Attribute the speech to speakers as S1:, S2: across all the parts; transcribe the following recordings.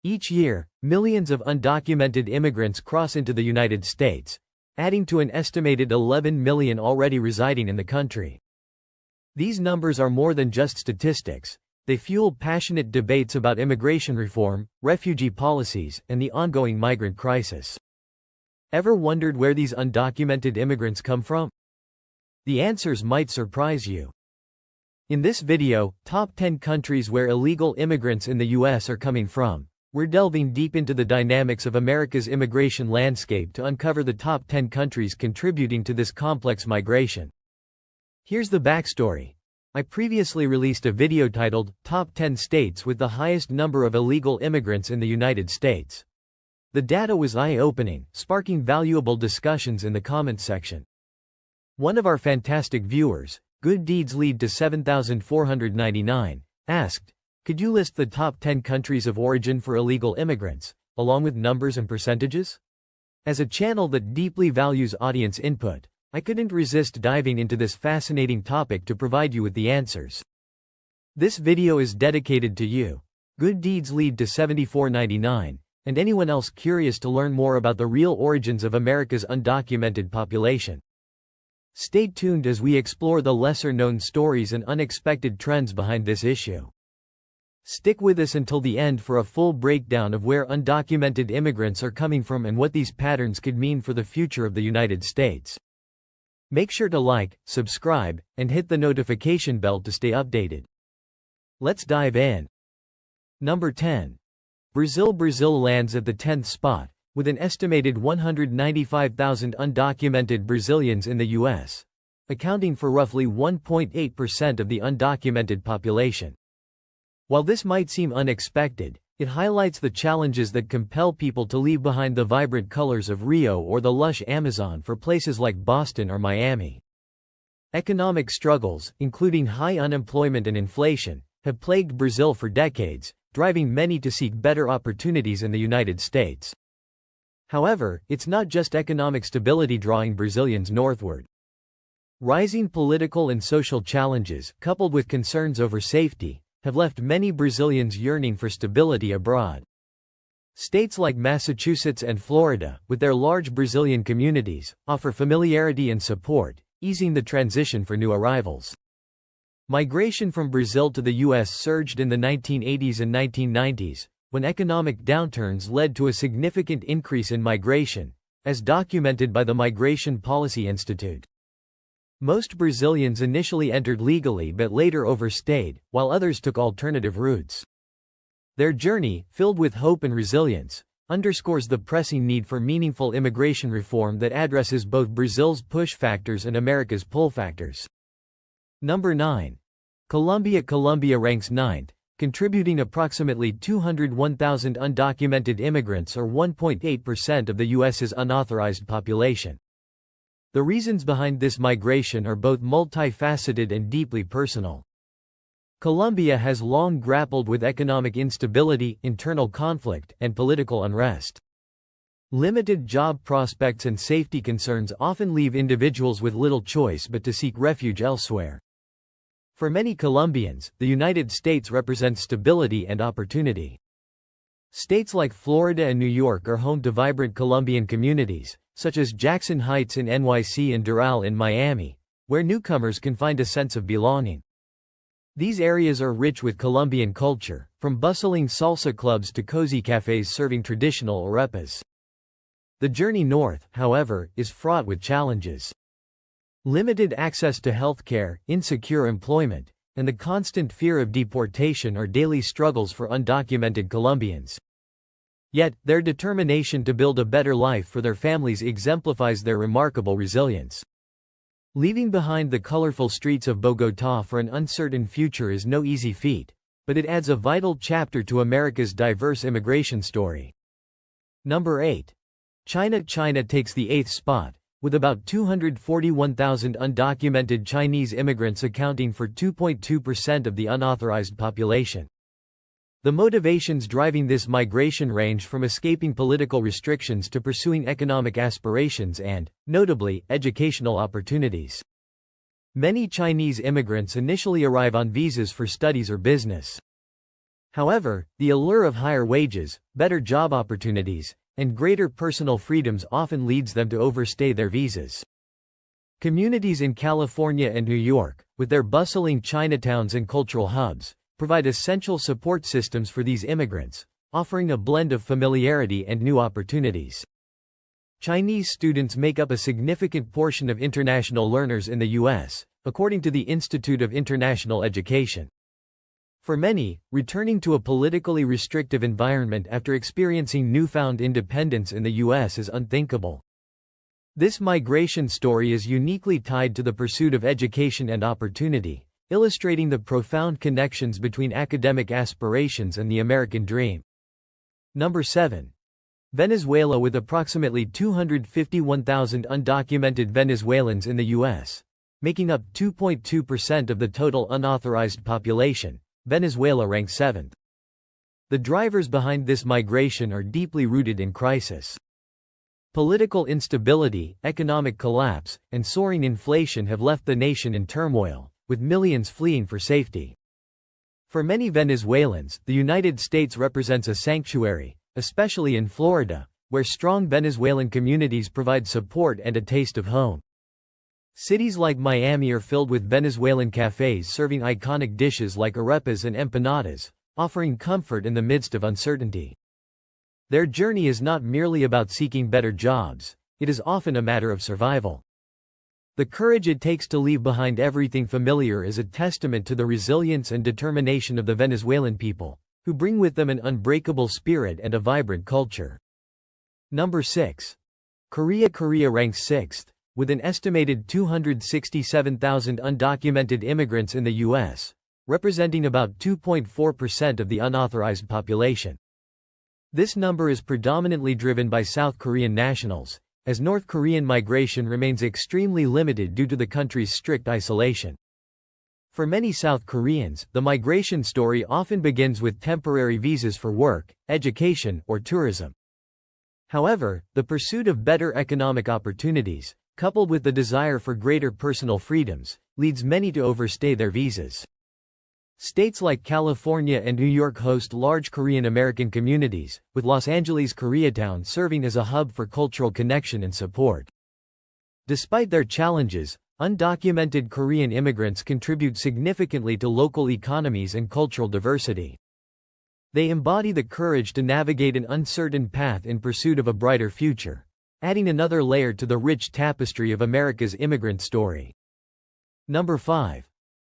S1: Each year, millions of undocumented immigrants cross into the United States, adding to an estimated 11 million already residing in the country. These numbers are more than just statistics. They fuel passionate debates about immigration reform, refugee policies, and the ongoing migrant crisis. Ever wondered where these undocumented immigrants come from? The answers might surprise you. In this video, Top 10 Countries Where Illegal Immigrants in the U.S. Are Coming From, we're delving deep into the dynamics of America's immigration landscape to uncover the top 10 countries contributing to this complex migration. Here's the backstory. I previously released a video titled, Top 10 States with the Highest Number of Illegal Immigrants in the United States. The data was eye-opening, sparking valuable discussions in the comments section. One of our fantastic viewers, Good Deeds Lead to 7,499, asked, could you list the top 10 countries of origin for illegal immigrants, along with numbers and percentages? As a channel that deeply values audience input, I couldn't resist diving into this fascinating topic to provide you with the answers. This video is dedicated to you, Good Deeds Lead to 7499, and anyone else curious to learn more about the real origins of America's undocumented population. Stay tuned as we explore the lesser-known stories and unexpected trends behind this issue. Stick with us until the end for a full breakdown of where undocumented immigrants are coming from and what these patterns could mean for the future of the United States. Make sure to like, subscribe, and hit the notification bell to stay updated. Let's dive in. Number 10. Brazil. Brazil lands at the 10th spot, with an estimated 195,000 undocumented Brazilians in the U.S., accounting for roughly 1.8% of the undocumented population. While this might seem unexpected, it highlights the challenges that compel people to leave behind the vibrant colors of Rio or the lush Amazon for places like Boston or Miami. Economic struggles, including high unemployment and inflation, have plagued Brazil for decades, driving many to seek better opportunities in the United States. However, it's not just economic stability drawing Brazilians northward. Rising political and social challenges, coupled with concerns over safety, have left many Brazilians yearning for stability abroad. States like Massachusetts and Florida, with their large Brazilian communities, offer familiarity and support, easing the transition for new arrivals. Migration from Brazil to the U.S. surged in the 1980s and 1990s, when economic downturns led to a significant increase in migration, as documented by the Migration Policy Institute. Most Brazilians initially entered legally but later overstayed, while others took alternative routes. Their journey, filled with hope and resilience, underscores the pressing need for meaningful immigration reform that addresses both Brazil's push factors and America's pull factors. Number 9. Colombia. Colombia ranks 9th, contributing approximately 201,000 undocumented immigrants or 1.8% of the U.S.'s unauthorized population. The reasons behind this migration are both multifaceted and deeply personal. Colombia has long grappled with economic instability, internal conflict, and political unrest. Limited job prospects and safety concerns often leave individuals with little choice but to seek refuge elsewhere. For many Colombians, the United States represents stability and opportunity. States like Florida and New York are home to vibrant Colombian communities, such as Jackson Heights in NYC and Doral in Miami, where newcomers can find a sense of belonging. These areas are rich with Colombian culture, from bustling salsa clubs to cozy cafes serving traditional arepas. The journey north, however, is fraught with challenges. Limited access to healthcare, insecure employment, and the constant fear of deportation are daily struggles for undocumented Colombians. Yet, their determination to build a better life for their families exemplifies their remarkable resilience. Leaving behind the colorful streets of Bogotá for an uncertain future is no easy feat, but it adds a vital chapter to America's diverse immigration story. Number 8. China. China takes the 8th spot, with about 241,000 undocumented Chinese immigrants accounting for 2.2% of the unauthorized population. The motivations driving this migration range from escaping political restrictions to pursuing economic aspirations and, notably, educational opportunities. Many Chinese immigrants initially arrive on visas for studies or business. However, the allure of higher wages, better job opportunities, and greater personal freedoms often leads them to overstay their visas. Communities in California and New York, with their bustling Chinatowns and cultural hubs, provide essential support systems for these immigrants, offering a blend of familiarity and new opportunities. Chinese students make up a significant portion of international learners in the U.S., according to the Institute of International Education. For many, returning to a politically restrictive environment after experiencing newfound independence in the U.S. is unthinkable. This migration story is uniquely tied to the pursuit of education and opportunity, illustrating the profound connections between academic aspirations and the American dream. Number 7. Venezuela. With approximately 251,000 undocumented Venezuelans in the U.S., making up 2.2% of the total unauthorized population, Venezuela ranks 7th. The drivers behind this migration are deeply rooted in crisis. Political instability, economic collapse, and soaring inflation have left the nation in turmoil, with millions fleeing for safety. For many Venezuelans, the United States represents a sanctuary, especially in Florida, where strong Venezuelan communities provide support and a taste of home. Cities like Miami are filled with Venezuelan cafes serving iconic dishes like arepas and empanadas, offering comfort in the midst of uncertainty. Their journey is not merely about seeking better jobs, it is often a matter of survival. The courage it takes to leave behind everything familiar is a testament to the resilience and determination of the Venezuelan people, who bring with them an unbreakable spirit and a vibrant culture. Number 6. Korea. Korea ranks 6th, with an estimated 267,000 undocumented immigrants in the U.S., representing about 2.4% of the unauthorized population. This number is predominantly driven by South Korean nationals, as North Korean migration remains extremely limited due to the country's strict isolation. For many South Koreans, the migration story often begins with temporary visas for work, education, or tourism. However, the pursuit of better economic opportunities, coupled with the desire for greater personal freedoms, leads many to overstay their visas. States like California and New York host large Korean American communities, with Los Angeles' Koreatown serving as a hub for cultural connection and support. Despite their challenges, undocumented Korean immigrants contribute significantly to local economies and cultural diversity. They embody the courage to navigate an uncertain path in pursuit of a brighter future, adding another layer to the rich tapestry of America's immigrant story. Number 5.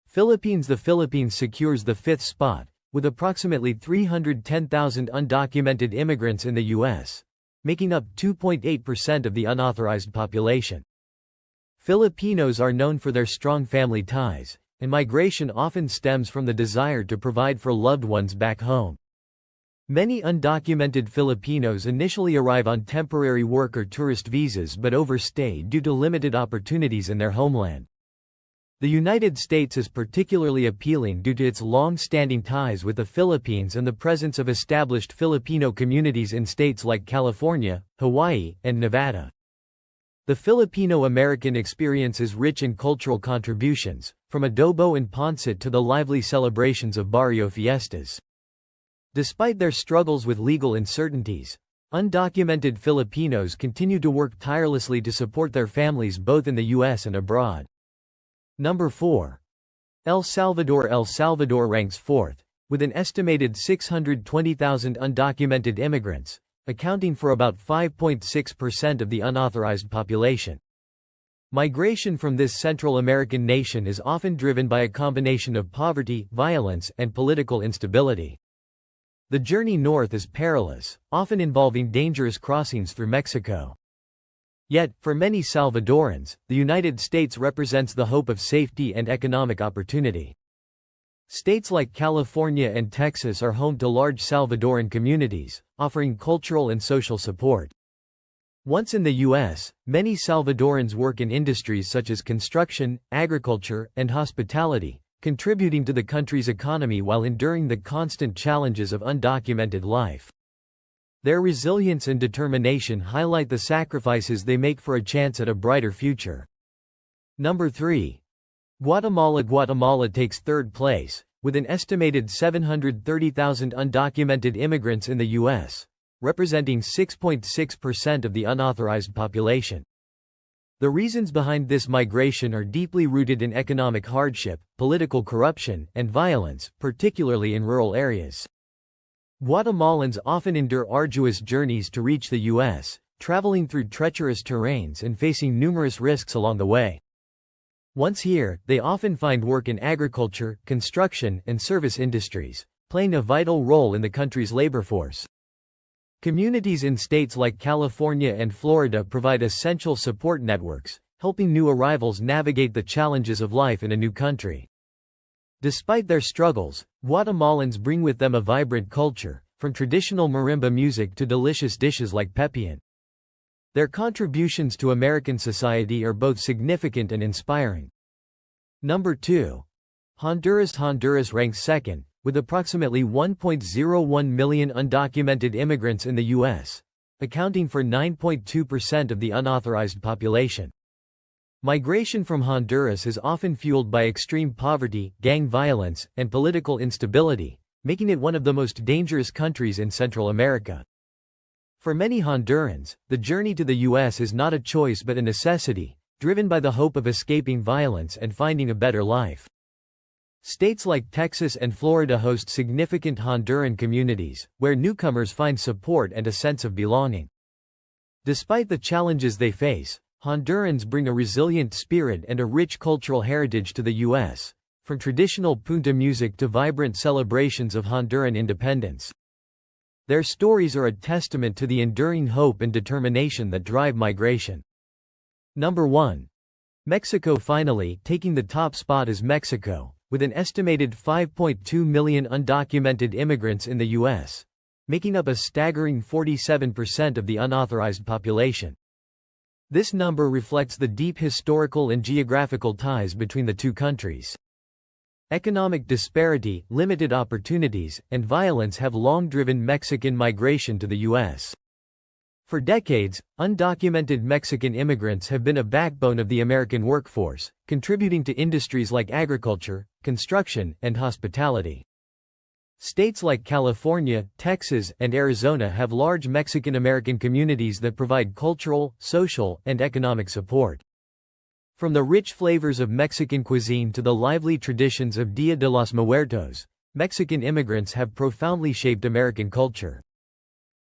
S1: Philippines. The Philippines secures the 5th spot, with approximately 310,000 undocumented immigrants in the U.S., making up 2.8% of the unauthorized population. Filipinos are known for their strong family ties, and migration often stems from the desire to provide for loved ones back home. Many undocumented Filipinos initially arrive on temporary work or tourist visas but overstay due to limited opportunities in their homeland. The United States is particularly appealing due to its long-standing ties with the Philippines and the presence of established Filipino communities in states like California, Hawaii, and Nevada. The Filipino-American experience is rich in cultural contributions, from adobo and pancit to the lively celebrations of barrio fiestas. Despite their struggles with legal uncertainties, undocumented Filipinos continue to work tirelessly to support their families both in the U.S. and abroad. Number 4. El Salvador. El Salvador ranks 4th, with an estimated 620,000 undocumented immigrants, accounting for about 5.6% of the unauthorized population. Migration from this Central American nation is often driven by a combination of poverty, violence, and political instability. The journey north is perilous, often involving dangerous crossings through Mexico. Yet, for many Salvadorans, the United States represents the hope of safety and economic opportunity. States like California and Texas are home to large Salvadoran communities, offering cultural and social support. Once in the U.S., many Salvadorans work in industries such as construction, agriculture, and hospitality, contributing to the country's economy while enduring the constant challenges of undocumented life. Their resilience and determination highlight the sacrifices they make for a chance at a brighter future. Number 3. Guatemala. Guatemala takes 3rd place, with an estimated 730,000 undocumented immigrants in the U.S., representing 6.6% of the unauthorized population. The reasons behind this migration are deeply rooted in economic hardship, political corruption, and violence, particularly in rural areas. Guatemalans often endure arduous journeys to reach the U.S., traveling through treacherous terrains and facing numerous risks along the way. Once here, they often find work in agriculture, construction, and service industries, playing a vital role in the country's labor force. Communities in states like California and Florida provide essential support networks, helping new arrivals navigate the challenges of life in a new country. Despite their struggles, Guatemalans bring with them a vibrant culture, from traditional marimba music to delicious dishes like pepián. Their contributions to American society are both significant and inspiring. Number 2. Honduras. Honduras ranks second, with approximately 1.01 million undocumented immigrants in the U.S., accounting for 9.2% of the unauthorized population. Migration from Honduras is often fueled by extreme poverty, gang violence, and political instability, making it one of the most dangerous countries in Central America. For many Hondurans, the journey to the U.S. is not a choice but a necessity, driven by the hope of escaping violence and finding a better life. States like Texas and Florida host significant Honduran communities, where newcomers find support and a sense of belonging. Despite the challenges they face, Hondurans bring a resilient spirit and a rich cultural heritage to the U.S., from traditional punta music to vibrant celebrations of Honduran independence. Their stories are a testament to the enduring hope and determination that drive migration. Number 1. Mexico. Finally, taking the top spot is Mexico, with an estimated 5.2 million undocumented immigrants in the U.S., making up a staggering 47% of the unauthorized population. This number reflects the deep historical and geographical ties between the two countries. Economic disparity, limited opportunities, and violence have long driven Mexican migration to the U.S. For decades, undocumented Mexican immigrants have been a backbone of the American workforce, contributing to industries like agriculture, construction, and hospitality. States like California, Texas, and Arizona have large Mexican-American communities that provide cultural, social, and economic support. From the rich flavors of Mexican cuisine to the lively traditions of Dia de los Muertos, Mexican immigrants have profoundly shaped American culture.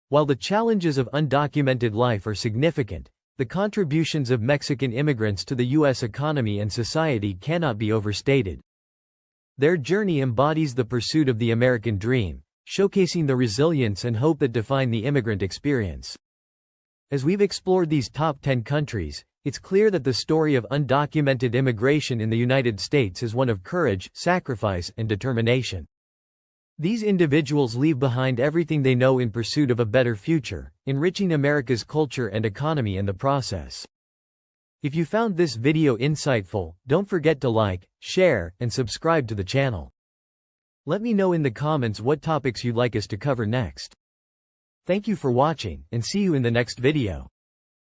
S1: While the challenges of undocumented life are significant, the contributions of Mexican immigrants to the U.S. economy and society cannot be overstated. Their journey embodies the pursuit of the American dream, showcasing the resilience and hope that define the immigrant experience. As we've explored these top 10 countries, it's clear that the story of undocumented immigration in the United States is one of courage, sacrifice, and determination. These individuals leave behind everything they know in pursuit of a better future, enriching America's culture and economy in the process. If you found this video insightful, don't forget to like, share, and subscribe to the channel. Let me know in the comments what topics you'd like us to cover next. Thank you for watching, and see you in the next video.